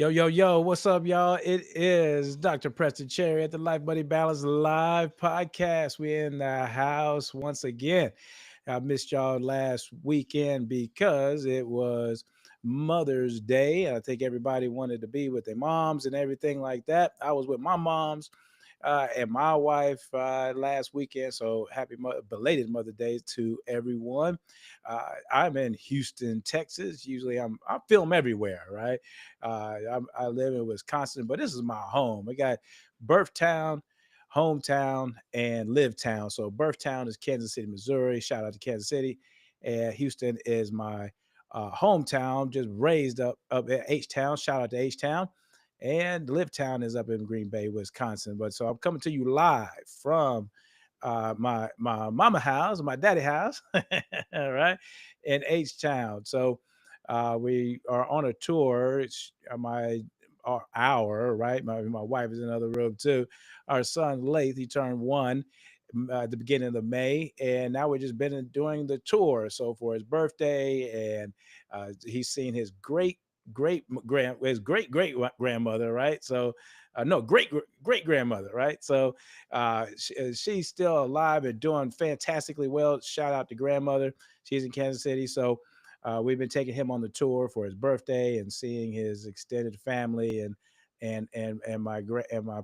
Yo, yo, yo, what's up, y'all? It is Dr. Preston Cherry at the Life Buddy Balance Live podcast. We're in the house once again. I missed y'all last weekend because it was Mother's Day. I think everybody wanted to be with their moms and everything like that. I was with my moms and my wife last weekend. So belated Mother Day to everyone. I'm in Houston, Texas. Usually I film everywhere, right? I live in Wisconsin, but this is my home. I got birth town, hometown, and live town. So birth town is Kansas City, Missouri. Shout out to Kansas City. And Houston is my hometown, just raised up at H Town. Shout out to H Town, and Live Town is up in Green Bay, Wisconsin. But so I'm coming to you live from my mama house, my daddy house, all right, in H Town. So we are on a tour. It's our hour, right? My wife is in another room too. Our son Lath, he turned one at the beginning of May, and now we're just been doing the tour. So for his birthday, and he's seen his great grandmother, right? So no, great grandmother, right? So she's still alive and doing fantastically well. Shout out to grandmother. She's in Kansas City. So we've been taking him on the tour for his birthday and seeing his extended family and my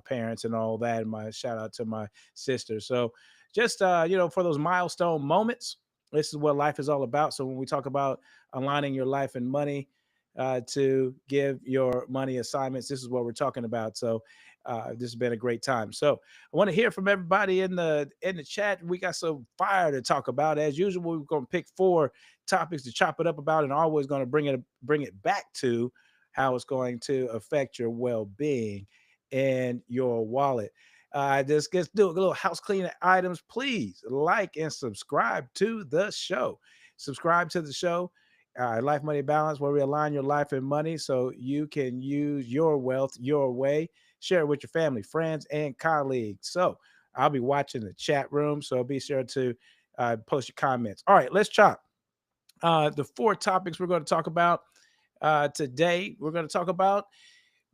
parents and all that. And my shout out to my sister. So just for those milestone moments, this is what life is all about. So when we talk about aligning your life and money to give your money assignments, this is what we're talking about. So this has been a great time. So I want to hear from everybody in the chat. We got some fire to talk about. As usual, we're going to pick four topics to chop it up about, and always going to bring it back to how it's going to affect your well-being and your wallet. Just let's do a little house cleaning items. Please like and subscribe to the show. Subscribe to the show, Life Money Balance, where we align your life and money so you can use your wealth your way. Share it with your family, friends, and colleagues. So I'll be watching the chat room, so be sure to post your comments. All right, let's chop. The four topics we're going to talk about today. We're going to talk about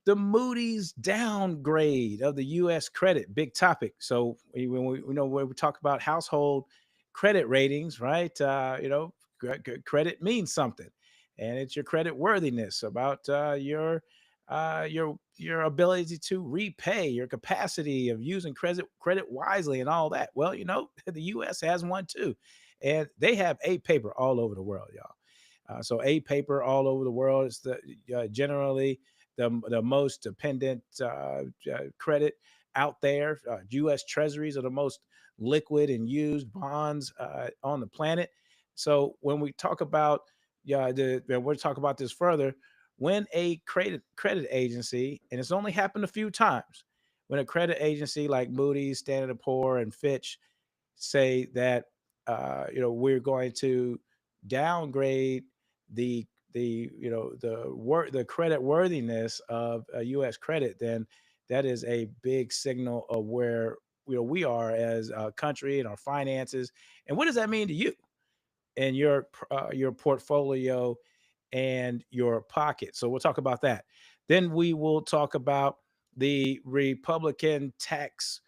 the Moody's downgrade of the U.S. credit, big topic. So when we talk about household credit ratings, right? Credit means something, and it's your credit worthiness about your ability to repay, your capacity of using credit wisely, and all that. Well, the U.S. has one too, and they have A paper all over the world, y'all. So A paper all over the world is generally the most dependent credit out there. U.S. Treasuries are the most liquid and used bonds on the planet. So when we talk about and we'll talk about this further, when a credit agency, and it's only happened a few times, when a credit agency like Moody's, Standard and Poor, and Fitch say that we're going to downgrade the credit worthiness of U.S. credit, then that is a big signal of where we are as a country and our finances. And what does that mean to you and your portfolio and your pocket? So we'll talk about that. Then we will talk about the Republican tax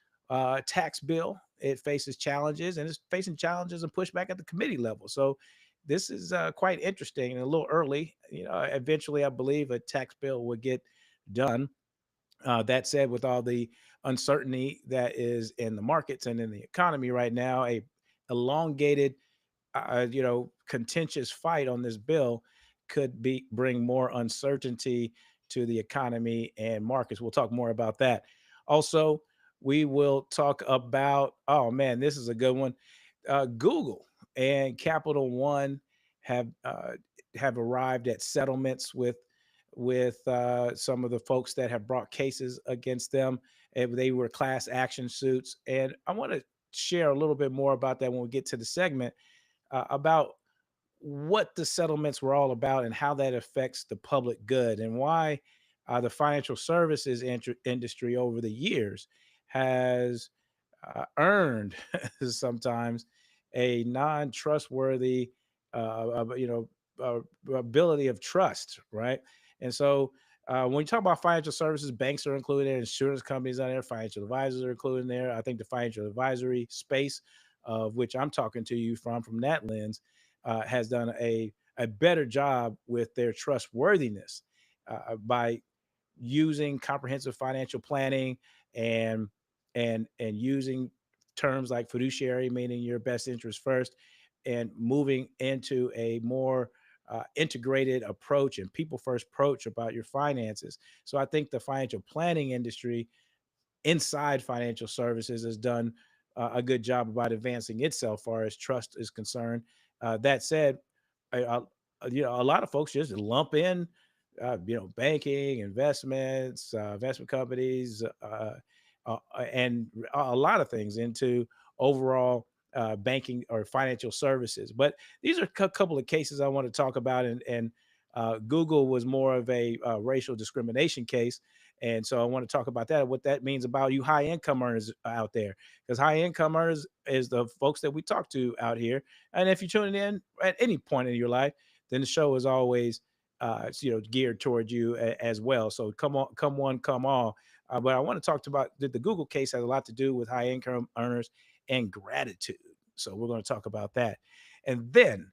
bill. It faces challenges, and it's facing challenges and pushback at the committee level. So this is quite interesting and a little early. Eventually, I believe a tax bill would get done. That said, with all the uncertainty that is in the markets and in the economy right now, a elongated contentious fight on this bill could bring more uncertainty to the economy and markets. We'll talk more about that. Also, we will talk about, oh man, this is a good one. Google and Capital One have uh, have arrived at settlements with some of the folks that have brought cases against them. And they were class action suits, and I want to share a little bit more about that when we get to the segment about what the settlements were all about and how that affects the public good, and why the financial services industry over the years has earned sometimes a non-trustworthy ability of trust, right? And so When you talk about financial services, banks are included there, insurance companies are there, financial advisors are included in there. I think the financial advisory space, of which I'm talking to you from that lens, has done a better job with their trustworthiness by using comprehensive financial planning and and using terms like fiduciary, meaning your best interest first, and moving into a more integrated approach and people first approach about your finances. So I think the financial planning industry inside financial services has done a good job about advancing itself, far as trust is concerned. That said, a lot of folks just lump in, banking, investments, investment companies, and a lot of things into overall banking or financial services. But these are a couple of cases I want to talk about, and Google was more of a racial discrimination case, and so I want to talk about that, what that means about you high income earners out there, because high income earners is the folks that we talk to out here. And if you're tuning in at any point in your life, then the show is always geared toward you as well. So come on, come one, come all. But I want to talk about the Google case has a lot to do with high income earners and gratitude. So we're going to talk about that. And then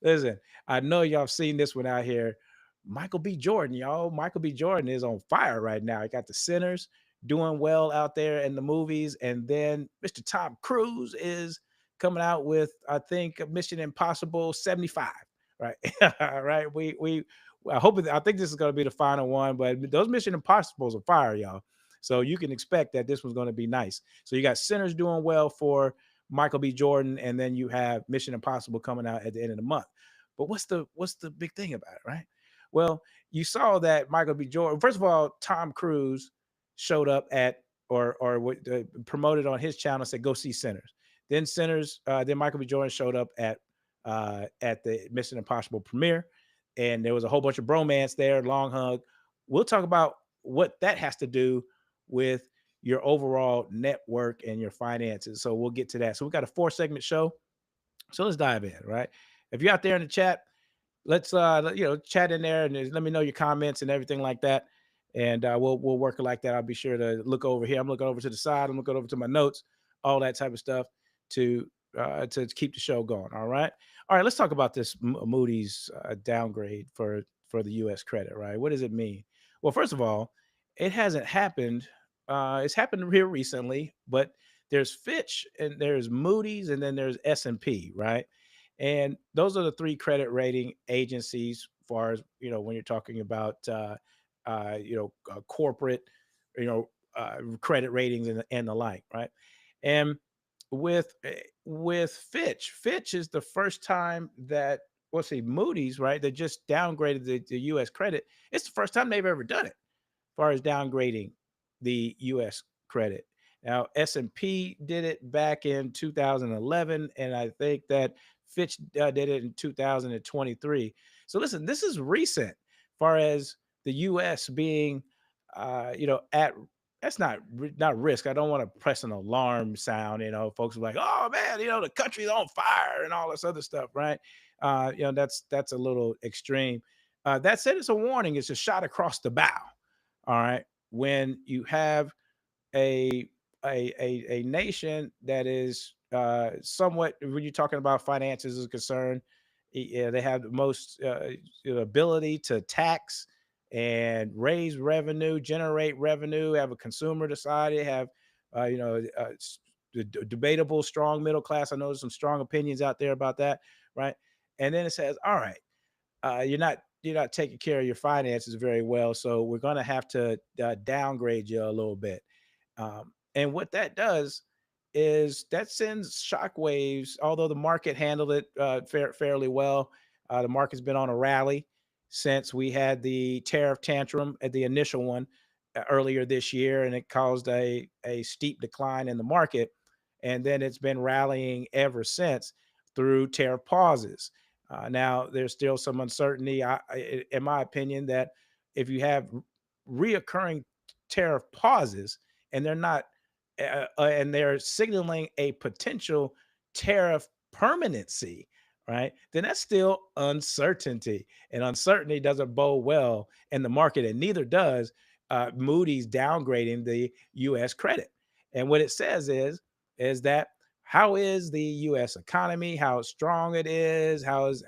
listen, I know y'all have seen this one out here. Michael B. Jordan, y'all. Michael B. Jordan is on fire right now. He got the Sinners doing well out there in the movies. And then Mr. Tom Cruise is coming out with, I think, Mission Impossible 75. Right. Right. I hope I think this is going to be the final one, but those Mission Impossibles are fire, y'all. So you can expect that this one's going to be nice. So you got Sinners doing well for Michael B. Jordan, and then you have Mission Impossible coming out at the end of the month. But what's the big thing about it, right? Well, you saw that Michael B. Jordan. First of all, Tom Cruise showed up at or promoted on his channel, said go see Sinners. Then Sinners. Then Michael B. Jordan showed up at the Mission Impossible premiere, and there was a whole bunch of bromance there, long hug. We'll talk about what that has to do with your overall network and your finances. So we'll get to that. So we got a 4 segment show. So let's dive in, right? If you're out there in the chat, let's chat in there and let me know your comments and everything like that. And we'll work it like that. I'll be sure to look over here. I'm looking over to the side. I'm looking over to my notes, all that type of stuff to keep the show going. All right. All right. Let's talk about this Moody's downgrade for the U.S. credit. Right. What does it mean? Well, first of all, it hasn't happened. It's happened here recently, but there's Fitch and there's Moody's and then there's S&P, right? And those are the three credit rating agencies, far as when you're talking about corporate, credit ratings and the like, right? And with Fitch is the first time that, let's see, Moody's, right? They just downgraded the U.S. credit. It's the first time they've ever done it, as far as downgrading the U.S. credit. Now, S&P did it back in 2011, and I think that Fitch did it in 2023. So listen, this is recent, as far as the U.S. being, at that's not risk. I don't want to press an alarm sound. Folks are like, "Oh man, the country's on fire" and all this other stuff, right? That's a little extreme. That said, it's a warning. It's a shot across the bow. All right, when you have a a nation that is somewhat, when you're talking about finances is concerned, yeah, they have the most ability to tax and raise revenue, generate revenue, have a consumer society, have debatable strong middle class. I know there's some strong opinions out there about that, right? And then it says, all right, you're not taking care of your finances very well, so we're going to have to downgrade you a little bit. And what that does is that sends shockwaves. Although the market handled it fairly well, the market's been on a rally since we had the tariff tantrum at the initial one earlier this year, and it caused a steep decline in the market. And then it's been rallying ever since through tariff pauses. Now, there's still some uncertainty, in my opinion, that if you have reoccurring tariff pauses and they're signaling a potential tariff permanency, right? Then that's still uncertainty. And uncertainty doesn't bode well in the market, and neither does Moody's downgrading the US credit. And what it says is that how is the US economy, how strong it is, how is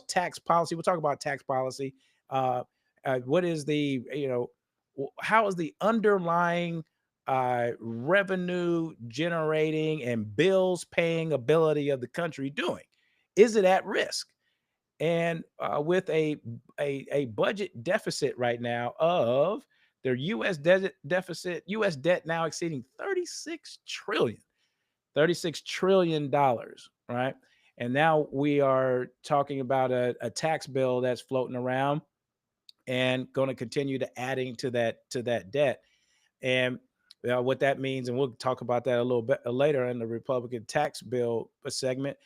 tax policy? We'll talk about tax policy. Uh, what is the, how is the underlying revenue generating and bills paying ability of the country doing? Is it at risk? And with a budget deficit right now of their deficit, U.S. debt now exceeding 36 trillion dollars, right? And now we are talking about a tax bill that's floating around and going to continue to adding to that debt. And what that means, and we'll talk about that a little bit later in the Republican tax bill segment.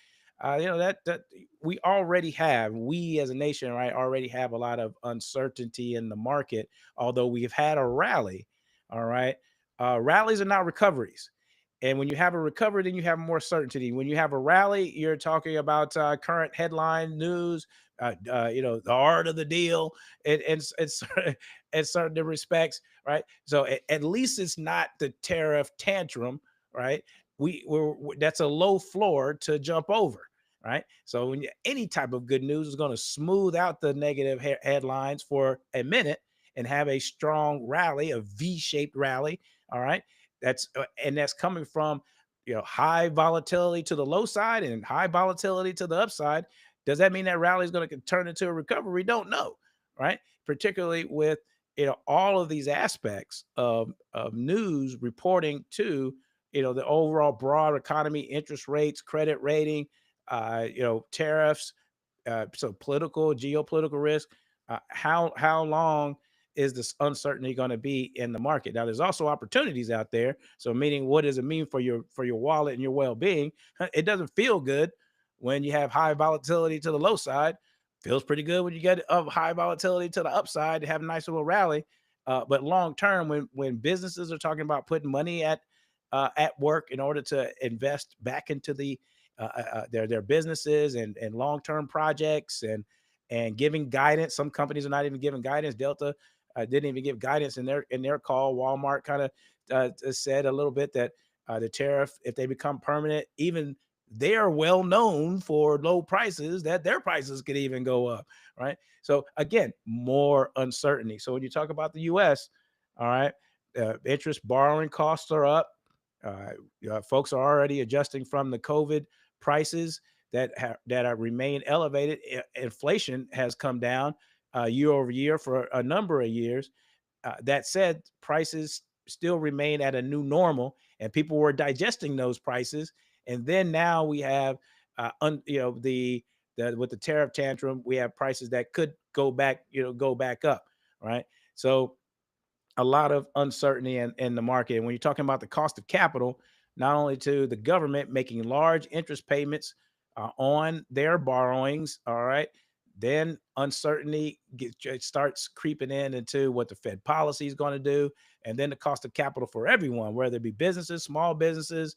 That we already have, we as a nation, right, already have a lot of uncertainty in the market. Although we've had a rally, all right, rallies are not recoveries. And when you have a recovery, then you have more certainty. When you have a rally, you're talking about current headline news, the art of the deal, and in certain respects, right? So at least it's not the tariff tantrum, right? That's a low floor to jump over, right? So any type of good news is going to smooth out the negative headlines for a minute and have a strong rally, a V-shaped rally. All right, that's coming from high volatility to the low side and high volatility to the upside. Does that mean that rally is going to turn into a recovery? We don't know, right? Particularly with all of these aspects of news reporting to the overall broad economy, interest rates, credit rating, tariffs, so political, geopolitical risk. How long is this uncertainty going to be in the market? Now, there's also opportunities out there. So, meaning, what does it mean for your wallet and your well being? It doesn't feel good when you have high volatility to the low side. Feels pretty good when you get high volatility to the upside to have a nice little rally. But long term, when businesses are talking about putting money at work in order to invest back into their businesses and long term projects and giving guidance. Some companies are not even giving guidance. Delta didn't even give guidance in their call. Walmart kind of said a little bit that the tariff, if they become permanent, even they are well known for low prices, that their prices could even go up, right? So again, more uncertainty. So when you talk about the U.S., all right, interest borrowing costs are up. Folks are already adjusting from the COVID prices that are remain elevated. Inflation has come down year over year for a number of years. That said, prices still remain at a new normal, and people were digesting those prices. And then now we have, the with the tariff tantrum, we have prices that could go back up, right? So a lot of uncertainty in the market. And when you're talking about the cost of capital, not only to the government making large interest payments on their borrowings, all right, then uncertainty it starts creeping into what the Fed policy is going to do, and then the cost of capital for everyone, whether it be businesses, small businesses,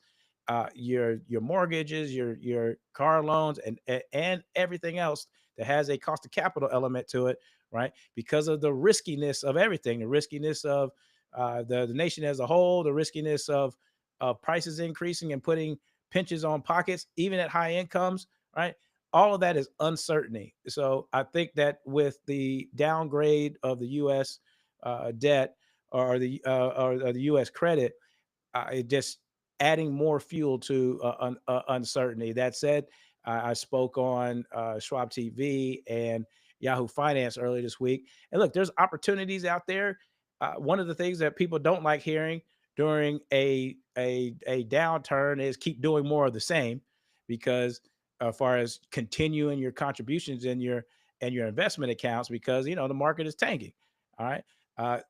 your mortgages, your car loans, and everything else that has a cost of capital element to it, right? Because of the riskiness of everything, the riskiness of the nation as a whole, the riskiness of prices increasing and putting pinches on pockets, even at high incomes, right? All of that is uncertainty. So I think that with the downgrade of the U.S. Debt or the U.S. credit, it just adding more fuel to uncertainty. That said, I spoke on Schwab TV and Yahoo Finance earlier this week. And look, there's opportunities out there. One of the things that people don't like hearing during a downturn is keep doing more of the same, because as far as continuing your contributions in your investment accounts, because the market is tanking. All right.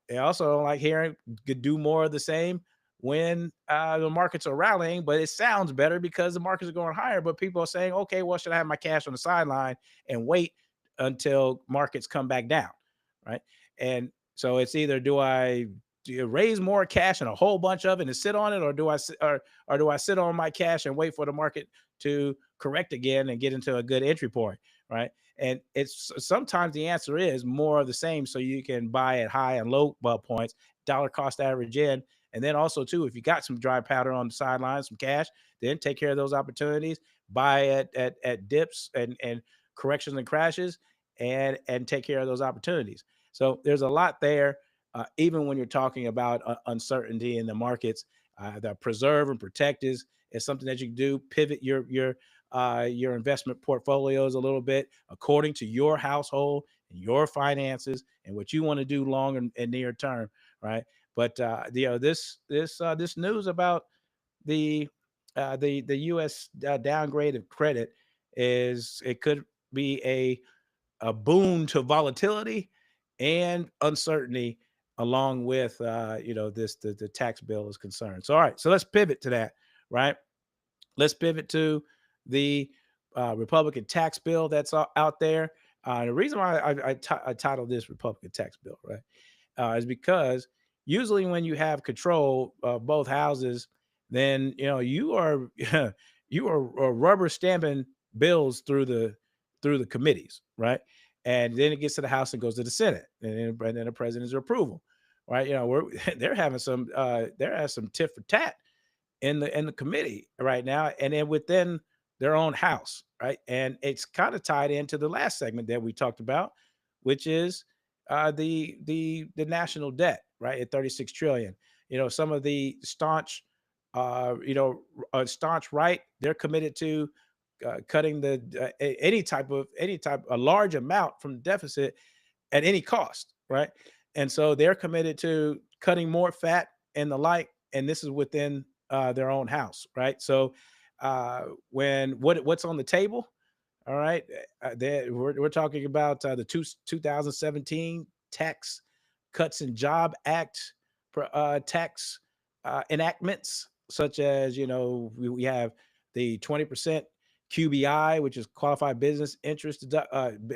They also don't like hearing do more of the same when the markets are rallying, but it sounds better because the markets are going higher. But people are saying, okay, well, should I have my cash on the sideline and wait until markets come back down? Right. And so it's either do I do you raise more cash and a whole bunch of it and sit on it, or do I sit on my cash and wait for the market to correct again and get into a good entry point, right? And it's sometimes the answer is more of the same, so you can buy at high and low points, dollar cost average in, and then also too, if you got some dry powder on the sidelines, some cash, then take care of those opportunities, buy at dips and corrections and crashes, and take care of those opportunities. So there's a lot there, even when you're talking about uncertainty in the markets. The preserve and protect is something that you can do. Pivot your investment portfolios a little bit according to your household and your finances and what you want to do long and near term, right? But this news about the the U.S. Downgrade of credit is it could be a boon to volatility and uncertainty along with the tax bill is concerned. So all right, so let's pivot to that, right? Let's pivot to the Republican tax bill that's out there. The reason why I titled this Republican tax bill, right, is because usually when you have control of both houses, then you are you are rubber stamping bills through the committees, right? And then it gets to the House and goes to the Senate, and then the president's approval, right? They're having some tit for tat in the committee right now, and then within their own house, right? And it's kind of tied into the last segment that we talked about, which is the national debt, right, at 36 trillion. Some of the staunch right, they're committed to cutting a large amount from the deficit at any cost, right? And so they're committed to cutting more fat and the like, and this is within their own house, right? So what's on the table? All right, we're talking about the 2017 Tax Cuts and Job Act tax enactments, such as we have the 20% QBI, which is qualified business interest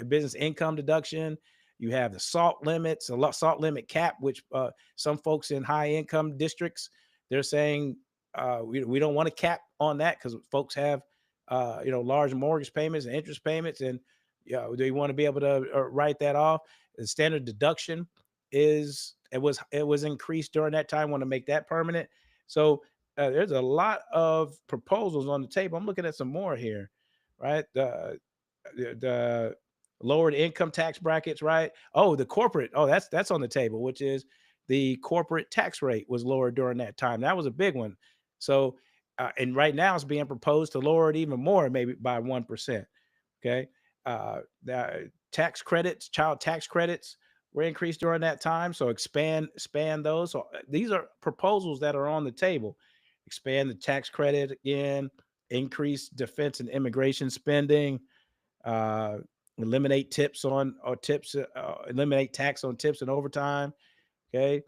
business income deduction. You have the salt limits, a salt limit cap, which some folks in high income districts, they're saying we don't want to cap on that because folks have large mortgage payments and interest payments, and they want to be able to write that off. The standard deduction it was increased during that time. Want to make that permanent. So there's a lot of proposals on the table. I'm looking at some more here, right? The lowered income tax brackets, right? Oh, the corporate. Oh, that's on the table, which is the corporate tax rate was lowered during that time. That was a big one. So, and right now it's being proposed to lower it even more, maybe by 1%. Okay. The tax credits, child tax credits were increased during that time. So expand those. So these are proposals that are on the table. Expand the tax credit again, increase defense and immigration spending, uh, eliminate eliminate tax on tips and overtime. Okay.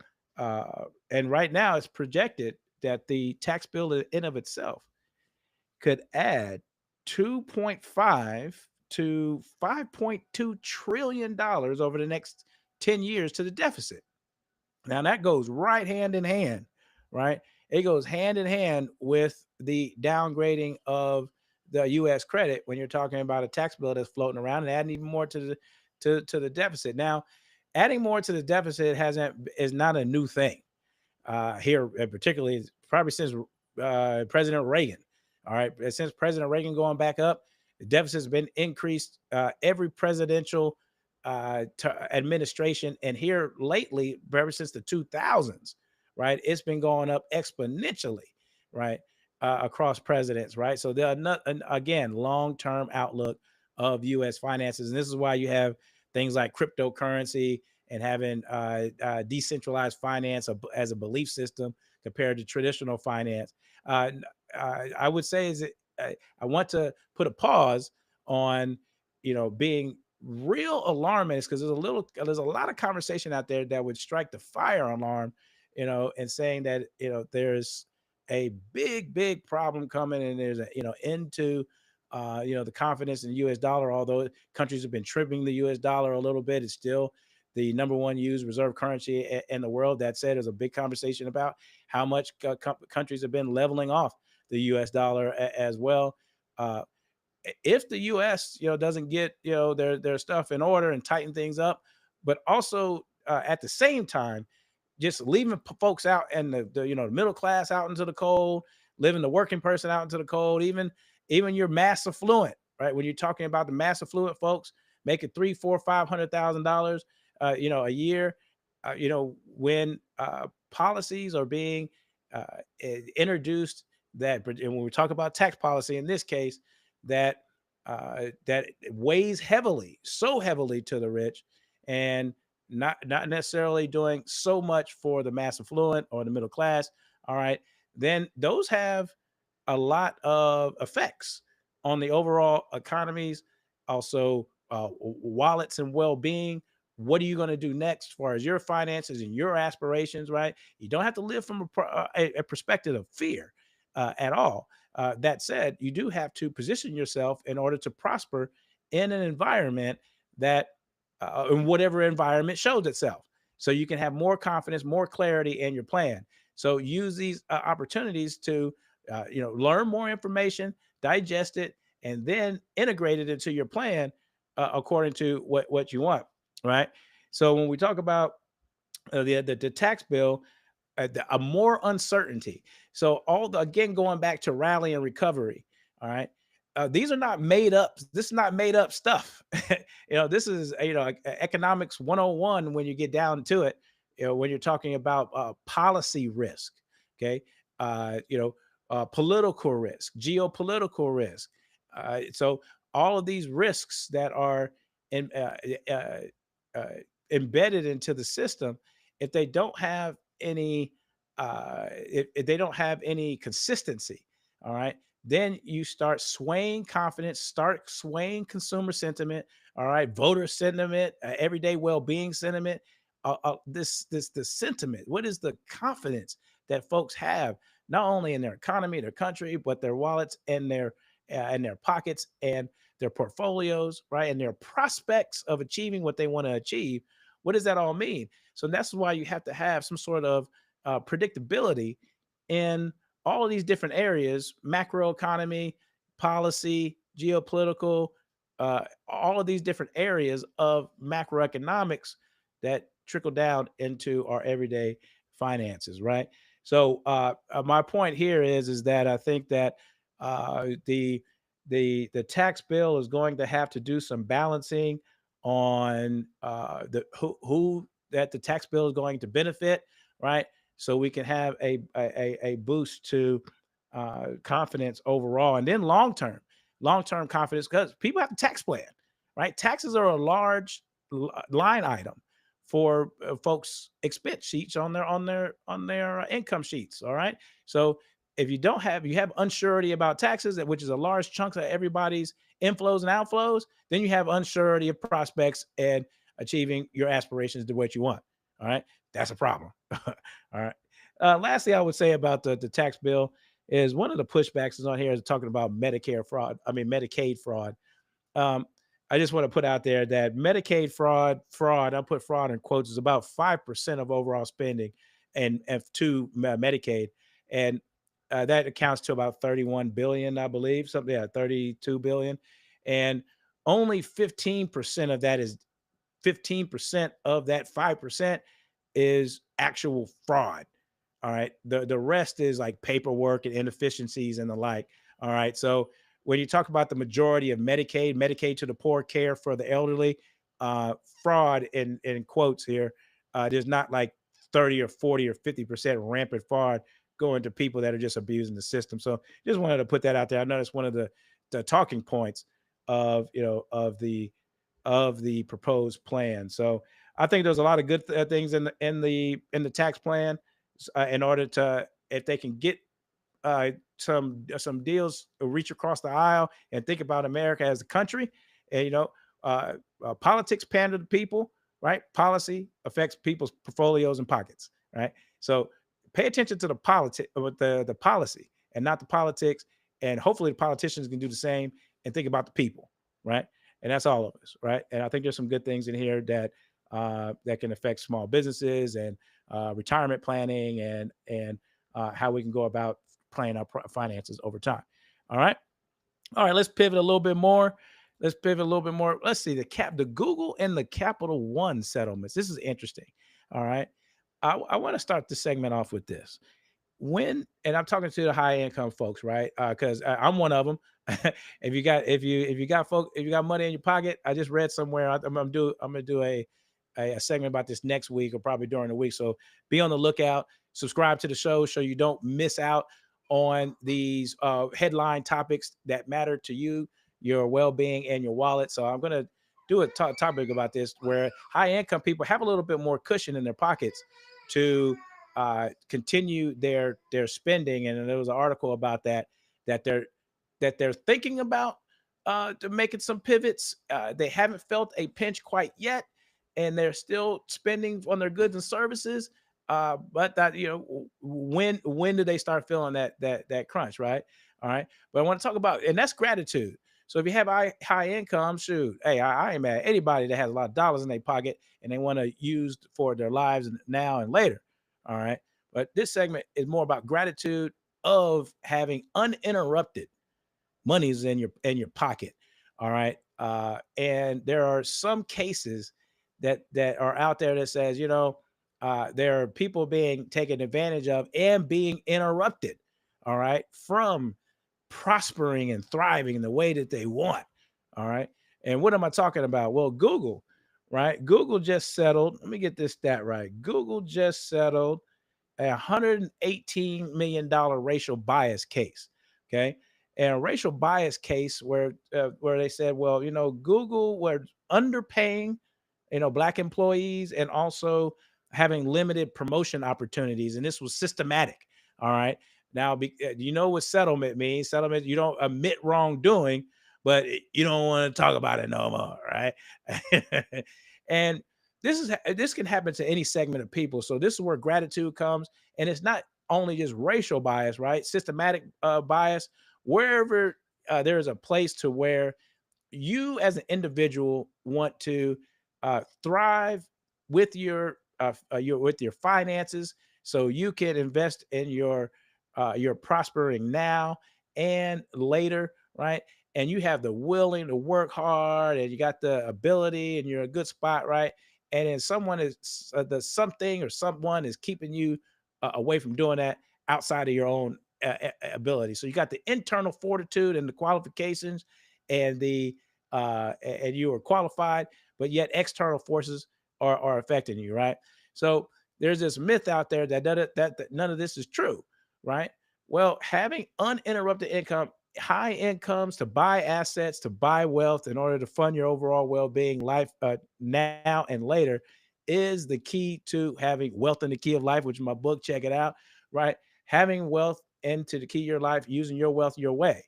And right now it's projected that the tax bill in of itself could add 2.5 to 5.2 trillion dollars over the next 10 years to the deficit. Now that goes right hand in hand, right? It goes hand in hand with the downgrading of the US credit when you're talking about a tax bill that's floating around and adding even more to the deficit. Now, adding more to the deficit hasn't is not a new thing here, particularly probably since President Reagan. All right, since President Reagan going back up, the deficit's been increased every presidential administration, and here lately, ever since the 2000s, right, it's been going up exponentially, right, across presidents, right. So there are not, again, long-term outlook of U.S. finances, and this is why you have things like cryptocurrency and having decentralized finance as a belief system compared to traditional finance. Uh, I would say is I want to put a pause on being real alarmist because there's a lot of conversation out there that would strike the fire alarm, and saying that there's a big problem coming and there's a into the confidence in the US dollar. Although countries have been trimming the US dollar a little bit, it's still the number one used reserve currency in the world. That said, there's a big conversation about how much countries have been leveling off the U.S. dollar as well. Uh, if the U.S. doesn't get their stuff in order and tighten things up, but also at the same time just leaving folks out and the middle class out into the cold, living the working person out into the cold, even your mass affluent, right? When you're talking about the mass affluent folks making three, four, $500,000, a year, when policies are being introduced and when we talk about tax policy in this case, that weighs heavily, so heavily to the rich, and not necessarily doing so much for the mass affluent or the middle class. All right, then those have a lot of effects on the overall economies, also wallets and well-being. What are you going to do next as far as your finances and your aspirations, right? You don't have to live from a perspective of fear at all. That said, you do have to position yourself in order to prosper in an environment that in whatever environment shows itself, so you can have more confidence, more clarity in your plan. So use these opportunities to learn more information, digest it, and then integrate it into your plan according to what you want, right? So when we talk about the tax bill, a more uncertainty. So again, going back to rally and recovery. All right. These are not made up. This is not made up stuff. This is economics 101 when you get down to it. When you're talking about policy risk, okay, political risk, geopolitical risk. So all of these risks that are in, uh, uh, embedded into the system, if they don't have any if they don't have any consistency, all right, then you start swaying confidence, start swaying consumer sentiment, all right, voter sentiment, everyday well-being sentiment. The sentiment, what is the confidence that folks have not only in their economy, their country, but their wallets and their pockets and their portfolios, right, and their prospects of achieving what they want to achieve. What does that all mean? So that's why you have to have some sort of predictability in all of these different areas: macroeconomy, policy, geopolitical, all of these different areas of macroeconomics that trickle down into our everyday finances, right? So my point here is that I think that the tax bill is going to have to do some balancing on the who that the tax bill is going to benefit, right? So we can have a boost to confidence overall, and then long term confidence, because people have to tax plan, right? Taxes are a large line item for folks' expense sheets on their income sheets. All right, so if you have unsurety about taxes, which is a large chunk of everybody's inflows and outflows, then you have unsurety of prospects and achieving your aspirations to what you want. All right, that's a problem. All right. Lastly, I would say about the tax bill is one of the pushbacks is on here is talking about Medicare fraud. I mean Medicaid fraud. Um, I just want to put out there that Medicaid fraud, I put fraud in quotes, is about 5% of overall spending and to Medicaid. And that accounts to about 31 billion, I believe, something, yeah, 32 billion. And only 15% of that is 15% of that 5% is actual fraud. All right. The rest is like paperwork and inefficiencies and the like. All right. So when you talk about the majority of Medicaid to the poor care for the elderly, fraud in quotes here, there's not like 30 or 40 or 50% rampant fraud going to people that are just abusing the system. So just wanted to put that out there. I know it's one of the talking points of of the proposed plan. So I think there's a lot of good things in the tax plan, in order to, if they can get some deals reach across the aisle and think about America as a country, and politics pander to people, right? Policy affects people's portfolios and pockets, right? So pay attention to the politic with the policy and not the politics, and hopefully the politicians can do the same and think about the people, right? And that's all of us, right? And I think there's some good things in here that that can affect small businesses and retirement planning and how we can go about planning our finances over time. All right. All right, let's pivot a little bit more. Let's pivot a little bit more. Let's see the Google and the Capital One settlements. This is interesting. All right. I want to start the segment off with this. When and I'm talking to the high income folks, right? Because I'm one of them. If you got money in your pocket, I just read somewhere. I'm gonna do a segment about this next week or probably during the week. So be on the lookout. Subscribe to the show so you don't miss out on these headline topics that matter to you, your well-being, and your wallet. So I'm gonna do a topic about this where high income people have a little bit more cushion in their pockets to continue their spending. And there was an article about that they're thinking about to making some pivots. They haven't felt a pinch quite yet, and they're still spending on their goods and services. But that when do they start feeling that crunch, right? All right. But I want to talk about, and that's gratitude. So if you have high income, shoot, hey, I ain't mad at anybody that has a lot of dollars in their pocket and they want to use for their lives now and later. All right. But this segment is more about gratitude of having uninterrupted monies in your pocket. All right. And there are some cases that are out there that says, there are people being taken advantage of and being interrupted, all right, from prospering and thriving in the way that they want. All right. And what am I talking about? Well, Google, right? Google just settled. Let me get this stat right. Google just settled a $118 million racial bias case. Okay. And a racial bias case where they said, well, Google were underpaying, black employees and also having limited promotion opportunities. And this was systematic. All right. Now, you know what settlement means? Settlement, you don't admit wrongdoing, but you don't want to talk about it no more. Right. And this can happen to any segment of people. So this is where gratitude comes, and it's not only just racial bias, right? Systematic bias. Wherever there is a place to where you as an individual want to thrive with your finances, so you can invest in your prospering now and later, right? And you have the willing to work hard, and you got the ability, and you're in a good spot, right? And then someone is the something or someone is keeping you away from doing that outside of your own ability. So you got the internal fortitude and the qualifications and and you are qualified, but yet external forces are affecting you, right? So there's this myth out there that none of this is true, right? Well, having uninterrupted income, high incomes to buy assets, to buy wealth in order to fund your overall well-being life now and later is the key to having wealth in the key of life, which is my book. Check it out, right? Having wealth into the key of your life, using your wealth your way.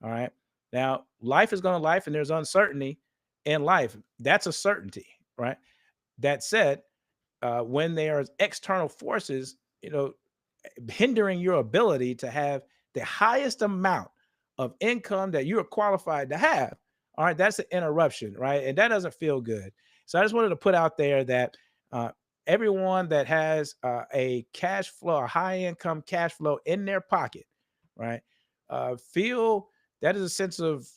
All right. Now, life is going to life, and there's uncertainty in life. That's a certainty, right? That said, when there are external forces, hindering your ability to have the highest amount of income that you are qualified to have, all right, that's an interruption, right? And that doesn't feel good. So I just wanted to put out there that uh, everyone that has a cash flow, a high income cash flow in their pocket, right, feel that is a sense of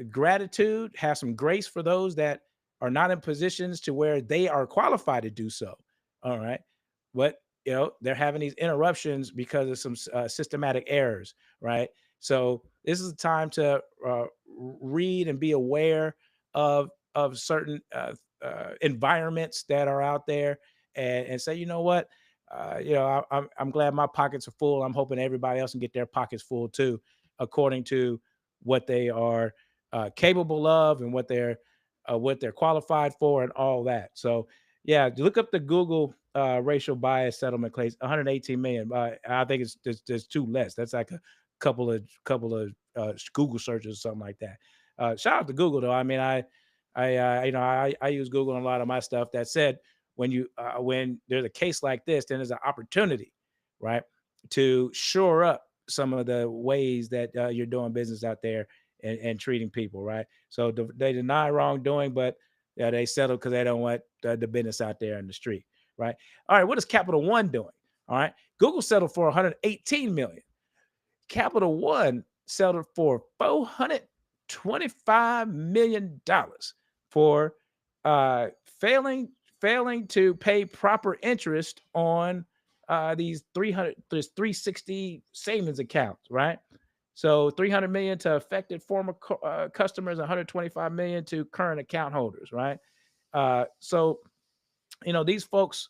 gratitude, have some grace for those that are not in positions to where they are qualified to do so. All right. But they're having these interruptions because of some systematic errors, right? So this is a time to read and be aware of certain environments that are out there, and say, you know what, I'm glad my pockets are full. I'm hoping everybody else can get their pockets full too, according to what they are capable of and what they're qualified for and all that. So yeah, look up the Google racial bias settlement case, 118 million. I think there's two less. That's like a couple of Google searches or something like that. Shout out to Google though. I mean, I use Google in a lot of my stuff. That said, when there's a case like this, then there's an opportunity, right, to shore up some of the ways that you're doing business out there and treating people, right? So they deny wrongdoing, but Yeah, they settled because they don't want the business out there in the street, right? All right, what is Capital One doing? All right, Google settled for 118 million. Capital One settled for $425 million for uh, failing failing to pay proper interest on these 360 savings accounts, right? So 300 million to affected former customers, 125 million to current account holders, right? So these folks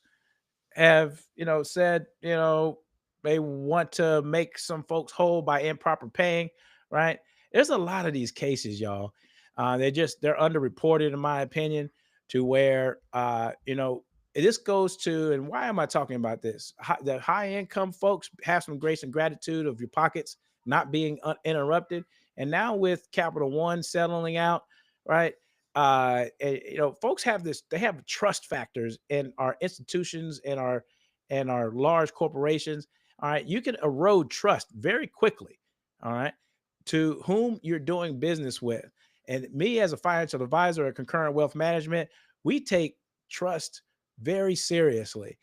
have said they want to make some folks whole by improper paying, right? There's a lot of these cases, y'all. They're underreported in my opinion, to where this goes to, and why am I talking about this? The high income folks have some grace and gratitude of your pockets not being uninterrupted, and now with Capital One settling out, right? Folks have this, they have trust factors in our institutions and our large corporations. All right, you can erode trust very quickly, all right, to whom you're doing business with. And me as a financial advisor at Concurrent Wealth Management, we take trust very seriously.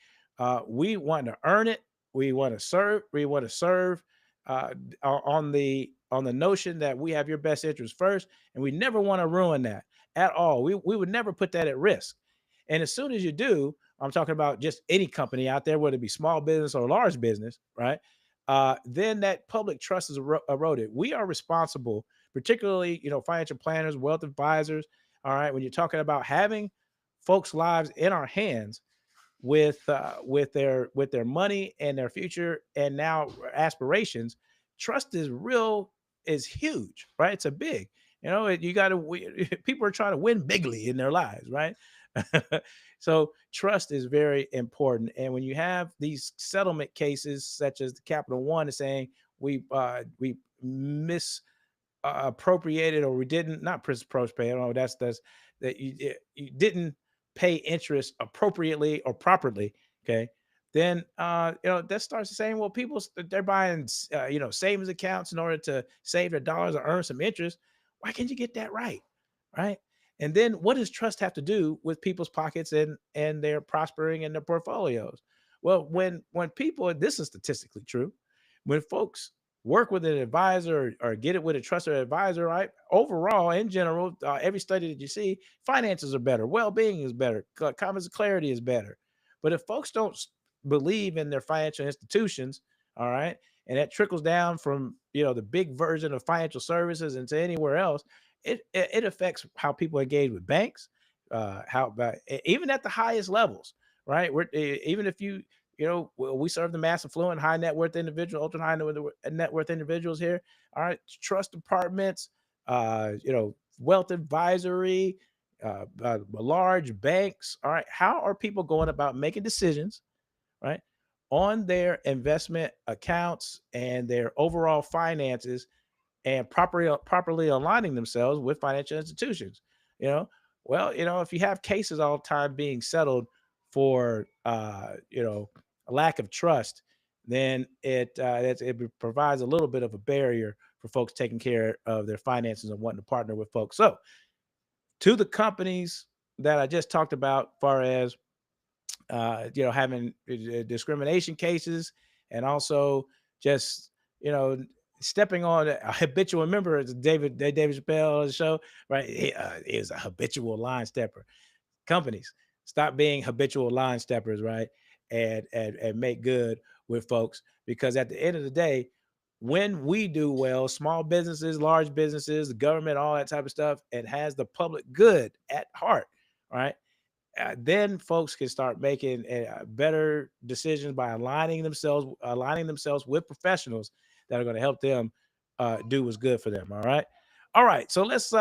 We want to earn it. We want to serve. We want to serve on the notion that we have your best interest first, and we never want to ruin that at all. We would never put that at risk. And as soon as you do, I'm talking about just any company out there, whether it be small business or large business, right? Then that public trust is eroded. We are responsible, particularly, financial planners, wealth advisors. All right. When you're talking about having folks' lives in our hands with their money and their future and now aspirations, trust is huge, right? It's a big, you got to, people are trying to win bigly in their lives, right? So trust is very important. And when you have these settlement cases, such as the Capital One is saying we misappropriated, or we didn't, not misappropriated, no, that's that you didn't pay interest appropriately or properly, okay, then that starts saying, well, they're buying savings accounts in order to save their dollars or earn some interest. Why can't you get that right? Right. And then what does trust have to do with people's pockets and their prospering in their portfolios? Well, when people, this is statistically true, when folks work with an advisor or get it with a trusted advisor, right? Overall, in general, every study that you see, finances are better, well-being is better, confidence and clarity is better. But if folks don't believe in their financial institutions, all right, and that trickles down from the big version of financial services into anywhere else, it affects how people engage with banks, how about even at the highest levels, right? Even if we serve the mass affluent, high net worth individual, ultra high net worth individuals here. All right, trust departments, wealth advisory, large banks. All right, how are people going about making decisions, right, on their investment accounts and their overall finances, and properly aligning themselves with financial institutions? You know, well, if you have cases all the time being settled for a lack of trust, then it provides a little bit of a barrier for folks taking care of their finances and wanting to partner with folks. So, to the companies that I just talked about, far as having discrimination cases, and also just you know stepping on a habitual member, as David Chappelle on the show, right? He is a habitual line stepper. Companies, stop being habitual line steppers, right? And make good with folks, because at the end of the day, when we do well, small businesses, large businesses, the government, all that type of stuff, it has the public good at heart, right? Then folks can start making better decisions by aligning themselves with professionals that are going to help them do what's good for them. All right. All right. So let's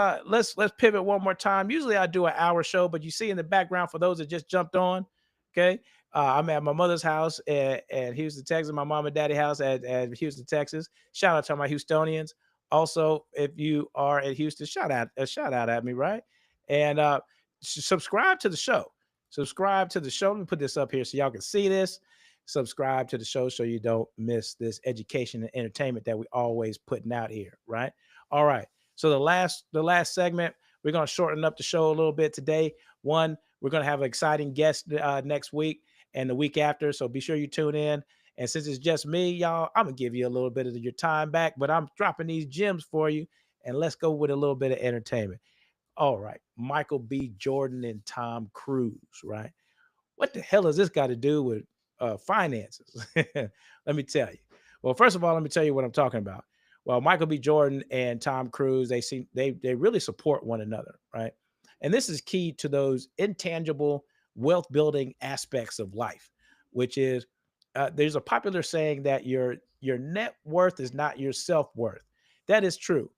pivot one more time. Usually I do an hour show, but you see in the background, for those that just jumped on, okay. I'm at my mother's house at Houston, Texas, my mom and daddy house at Houston, Texas. Shout out to my Houstonians. Also, if you are in Houston, shout out at me, right? And subscribe to the show. Subscribe to the show. Let me put this up here so y'all can see this. Subscribe to the show so you don't miss this education and entertainment that we always putting out here, right? All right. So the last segment, We're going to shorten up the show a little bit today. One, we're going to have an exciting guest next week and the week after. So be sure you tune in. And since it's just me, y'all, I'm going to give you a little bit of your time back, but I'm dropping these gems for you. And let's go with a little bit of entertainment. All right. Michael B. Jordan and Tom Cruise, right? What the hell has this got to do with finances? Let me tell you. Well, first of all, let me tell you what I'm talking about. Well, Michael B. Jordan and Tom Cruise, they really support one another, right? And this is key to those intangible wealth building aspects of life, which is there's a popular saying that your net worth is not your self worth. That is true,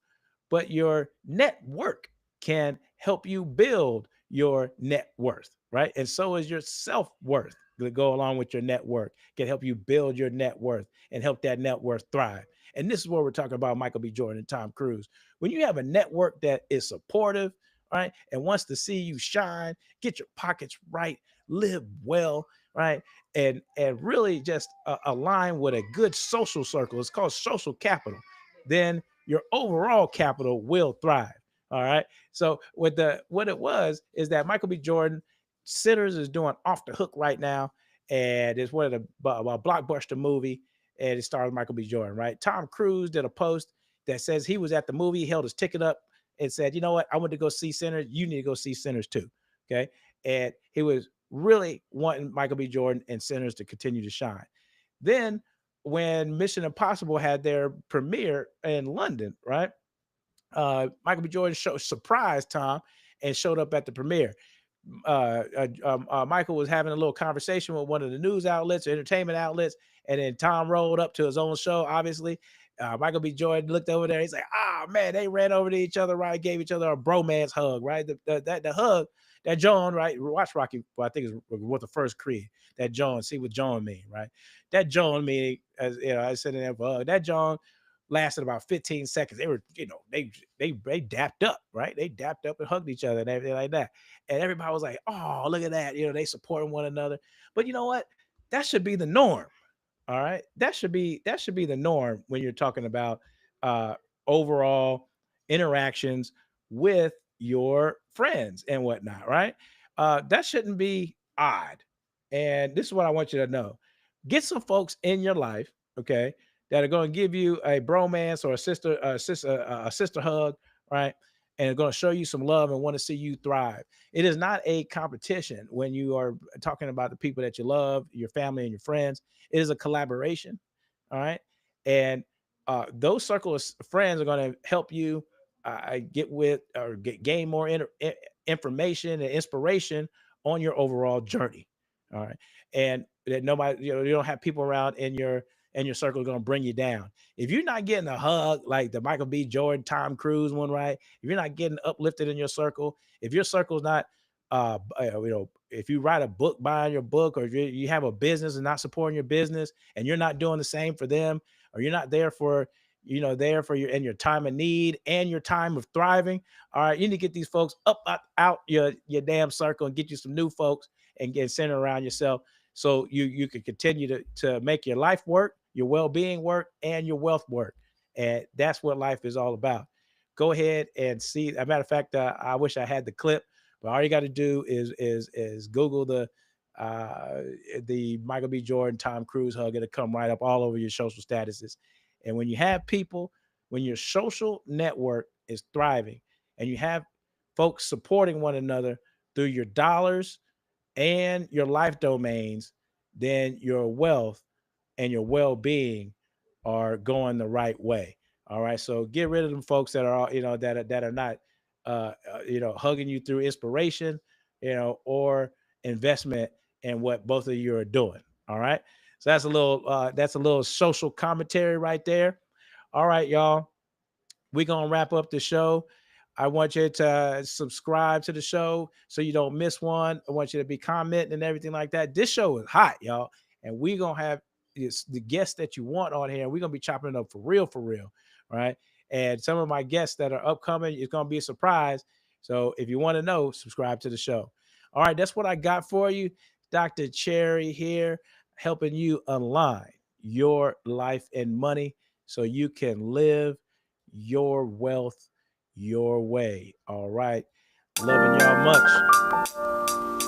but your network can help you build your net worth, right? And so is your self worth to go along with your net worth, can help you build your net worth and help that net worth thrive. And this is what we're talking about Michael B. Jordan and Tom Cruise. When you have a network that is supportive, right, and wants to see you shine, get your pockets right, live well, right, and really just align with a good social circle. It's called social capital. Then your overall capital will thrive. All right. So what it was is that Michael B. Jordan Sinners is doing Off the Hook right now, and it's one of the blockbuster movie, and it stars Michael B. Jordan. Right. Tom Cruise did a post that says he was at the movie, held his ticket up, and said, "You know what? I went to go see Sinners. You need to go see Sinners too." Okay. And he was really wanting Michael B. Jordan and Sinners to continue to shine. Then when Mission Impossible had their premiere in London, right? Michael B. Jordan surprised Tom and showed up at the premiere. Michael was having a little conversation with one of the news outlets, entertainment outlets, and then Tom rolled up to his own show. Obviously, Michael B. Jordan looked over there. He's like, "Ah, man, they ran over to each other, right? Gave each other a bromance hug, right? The hug that John, right? Watch Rocky. Well, I think it's what the first Creed. That John, see what John mean, right? That John meaning, as you know, I said in there for hug. That John lasted about 15 seconds. They were, they dapped up, right? They dapped up and hugged each other and everything like that. And everybody was like, "Oh, look at that!" They supporting one another. But you know what? That should be the norm. All right, that should be the norm when you're talking about uh, overall interactions with your friends and whatnot. Right? That shouldn't be odd. And this is what I want you to know: get some folks in your life, okay, that are going to give you a bromance or a sister hug, right? And are going to show you some love and want to see you thrive. It is not a competition when you are talking about the people that you love, your family and your friends. It is a collaboration. All right. And those circles of friends are going to help you get with or gain more information and inspiration on your overall journey. All right. And that nobody, you don't have people around in your circle going to bring you down. If you're not getting a hug like the Michael B. Jordan, Tom Cruise one, right? If you're not getting uplifted in your circle, if your circle's not, if you write a book, buying your book, or if you have a business and not supporting your business, and you're not doing the same for them, or you're not there for, there for your in your time of need and your time of thriving. All right, you need to get these folks out your damn circle and get you some new folks and get centered around yourself so you can continue to make your life work, your well-being work, and your wealth work. And that's what life is all about. Go ahead and see. As a matter of fact, I wish I had the clip, but all you got to do is Google the Michael B. Jordan, Tom Cruise hug. It'll come right up all over your social statuses. And when you have people, when your social network is thriving, and you have folks supporting one another through your dollars and your life domains, then your wealth and your well-being are going the right way. All right. So get rid of them folks that are, that are not, hugging you through inspiration, or investment in what both of you are doing. All right. So that's a little social commentary right there. All right, y'all, we're gonna wrap up the show. I want you to subscribe to the show so you don't miss one. I want you to be commenting and everything like that. This show is hot, y'all, and we're gonna have the guests that you want on here. We're gonna be chopping it up for real, right? And some of my guests that are upcoming is gonna be a surprise. So if you want to know, subscribe to the show. All right, that's what I got for you. Dr. Cherry here, helping you align your life and money so you can live your wealth your way. All right. Loving y'all much.